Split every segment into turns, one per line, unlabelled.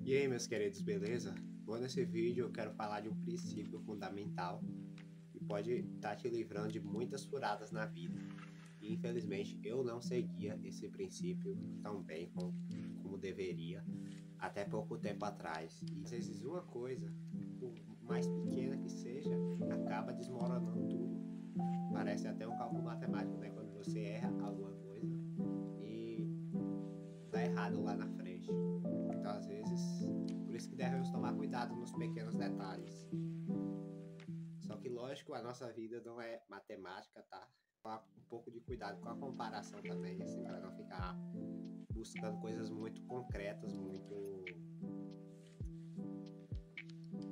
E aí, meus queridos, beleza? Bom, nesse vídeo eu quero falar de um princípio fundamental que pode estar te livrando de muitas furadas na vida. E infelizmente eu não seguia esse princípio tão bem como deveria até pouco tempo atrás. E às vezes uma coisa, por mais pequena que seja, acaba desmoronando tudo. Parece até um cálculo matemático, né? Quando você erra alguma coisa e dá errado lá na frente. Então, às vezes, por isso que devemos tomar cuidado nos pequenos detalhes. Só que, lógico, a nossa vida não é matemática, tá? Um pouco de cuidado com a comparação também, assim, para não ficar buscando coisas muito concretas, muito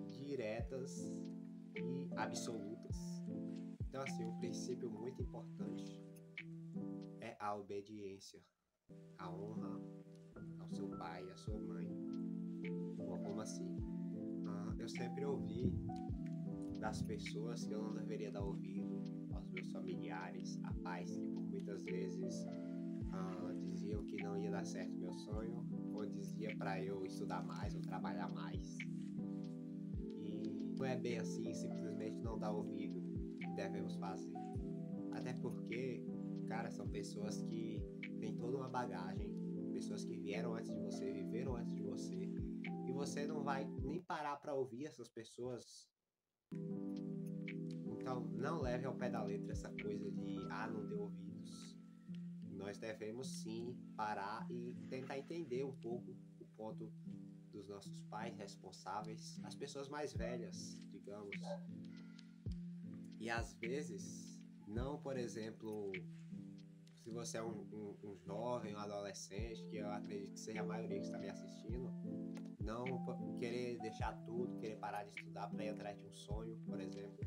diretas e absolutas. Então, assim, um princípio muito importante é a obediência, a honra ao seu pai e à sua mãe. Como assim? Eu sempre ouvi das pessoas que eu não deveria dar ouvido, aos meus familiares, a pais que por muitas vezes diziam que não ia dar certo meu sonho, ou dizia para eu estudar mais ou trabalhar mais. E não é bem assim, simplesmente não dar ouvido que devemos fazer. Até porque, cara, são pessoas que têm toda uma bagagem, pessoas que vieram antes de você, viveram antes de você, e você não vai nem parar para ouvir essas pessoas. Então, não leve ao pé da letra essa coisa de, não deu ouvidos. Nós devemos sim parar e tentar entender um pouco o ponto dos nossos pais responsáveis, as pessoas mais velhas, digamos. E às vezes, não, por exemplo, se você é um jovem, um adolescente, que eu acredito que seja a maioria que está me assistindo, não querer deixar tudo, querer parar de estudar para ir atrás de um sonho, por exemplo.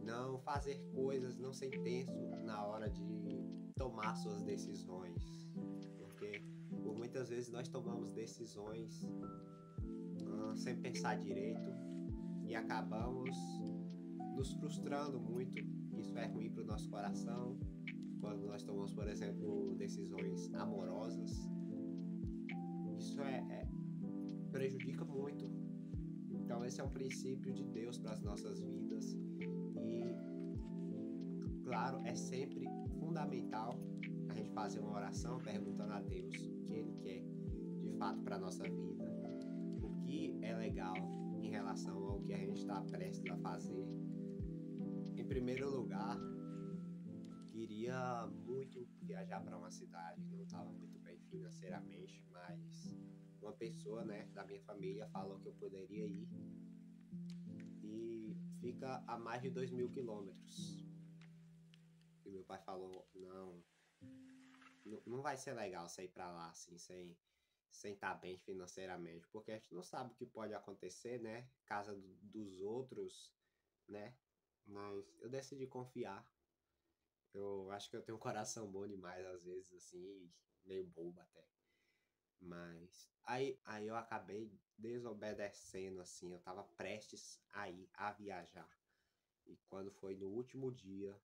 Não fazer coisas, não ser intenso na hora de tomar suas decisões. Porque por muitas vezes nós tomamos decisões sem pensar direito e acabamos nos frustrando muito. Isso é ruim para o nosso coração. Quando nós tomamos, por exemplo, decisões amorosas, isso prejudica muito. Então esse é um princípio de Deus para as nossas vidas. E claro, é sempre fundamental a gente fazer uma oração perguntando a Deus o que Ele quer de fato para a nossa vida, o que é legal em relação ao que a gente está prestes a fazer. Em primeiro lugar, queria muito viajar para uma cidade, não estava muito bem financeiramente, mas uma pessoa, né, da minha família falou que eu poderia ir e fica a mais de 2.000 quilômetros. E meu pai falou, não vai ser legal você ir pra lá, assim, sem estar bem financeiramente, porque a gente não sabe o que pode acontecer, né? Casa dos outros, né? Mas eu decidi confiar. Eu acho que eu tenho um coração bom demais, às vezes, assim, meio bobo até. Mas aí eu acabei desobedecendo, assim, eu tava prestes a ir a viajar. E quando foi no último dia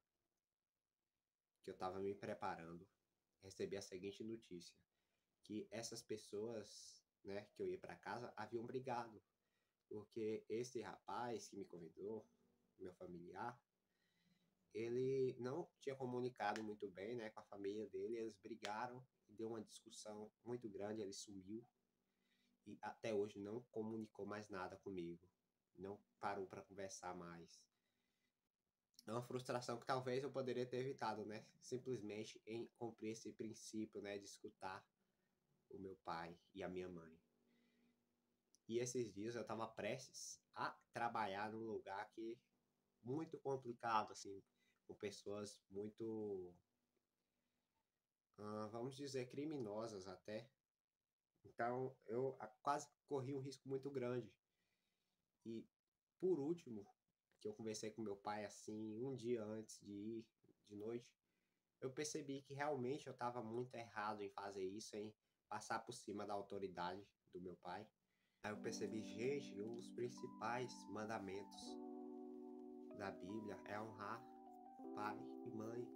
que eu tava me preparando, recebi a seguinte notícia, que essas pessoas, né, que eu ia para casa, haviam brigado, porque esse rapaz que me convidou, meu familiar, ele não tinha comunicado muito bem, né, com a família dele, eles brigaram, deu uma discussão muito grande, ele sumiu e até hoje não comunicou mais nada comigo, não parou para conversar mais. É uma frustração que talvez eu poderia ter evitado, né, simplesmente em cumprir esse princípio, né, de escutar o meu pai e a minha mãe. E esses dias eu estava prestes a trabalhar num lugar que muito complicado, assim, com pessoas muito, vamos dizer, criminosas até. Então eu quase corri um risco muito grande. E por último, que eu conversei com meu pai assim, um dia antes de ir, de noite, eu percebi que realmente eu estava muito errado em fazer isso, em passar por cima da autoridade do meu pai. Aí eu percebi, gente, um dos principais mandamentos da Bíblia é honrar pai e mãe.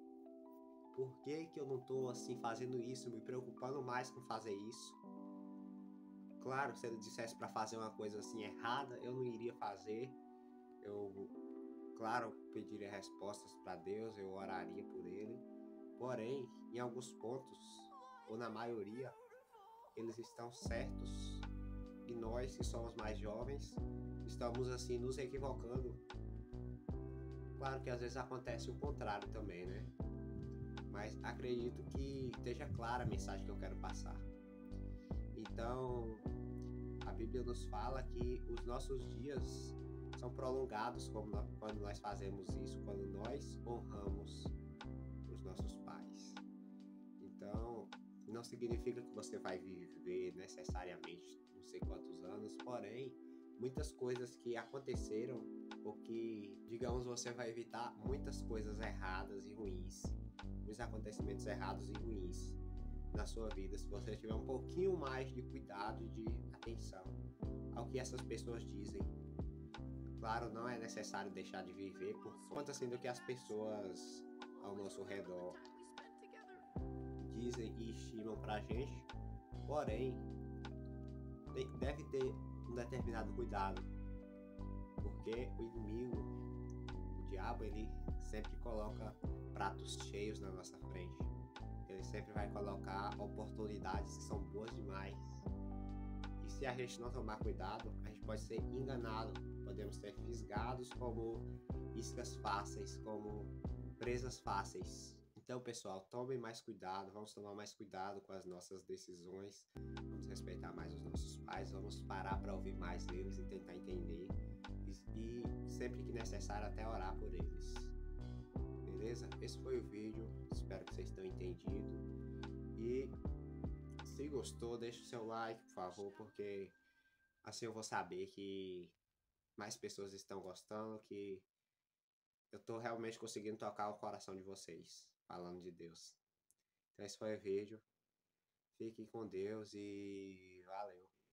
Por que que eu não tô assim fazendo isso, me preocupando mais com fazer isso? Claro, se ele dissesse para fazer uma coisa assim errada, eu não iria fazer. Eu, claro, pediria respostas para Deus, eu oraria por ele. Porém, em alguns pontos, ou na maioria, eles estão certos. E nós, que somos mais jovens, estamos assim nos equivocando. Claro que às vezes acontece o contrário também, né? Mas acredito que esteja clara a mensagem que eu quero passar. Então, a Bíblia nos fala que os nossos dias são prolongados quando nós fazemos isso, quando nós honramos os nossos pais. Então, não significa que você vai viver necessariamente não sei quantos anos, porém, muitas coisas que aconteceram, porque, digamos, você vai evitar muitas coisas erradas e ruins, muitos acontecimentos errados e ruins na sua vida, se você tiver um pouquinho mais de cuidado e de atenção ao que essas pessoas dizem. Claro, não é necessário deixar de viver por conta assim do que as pessoas ao nosso redor dizem e estimam pra gente, porém, deve ter um determinado cuidado, porque o inimigo, o diabo, ele sempre coloca pratos cheios na nossa frente. Ele sempre vai colocar oportunidades que são boas demais. E se a gente não tomar cuidado, a gente pode ser enganado, podemos ser fisgados como iscas fáceis, como presas fáceis. Então, pessoal, tomem mais cuidado, vamos tomar mais cuidado com as nossas decisões, vamos respeitar mais os nossos pais, vamos parar para ouvir mais eles e tentar entender, e sempre que necessário até orar por eles. Beleza? Esse foi o vídeo, espero que vocês tenham entendido. E se gostou, deixe o seu like, por favor, porque assim eu vou saber que mais pessoas estão gostando, que eu tô realmente conseguindo tocar o coração de vocês, falando de Deus. Então esse foi o vídeo. Fiquem com Deus e valeu!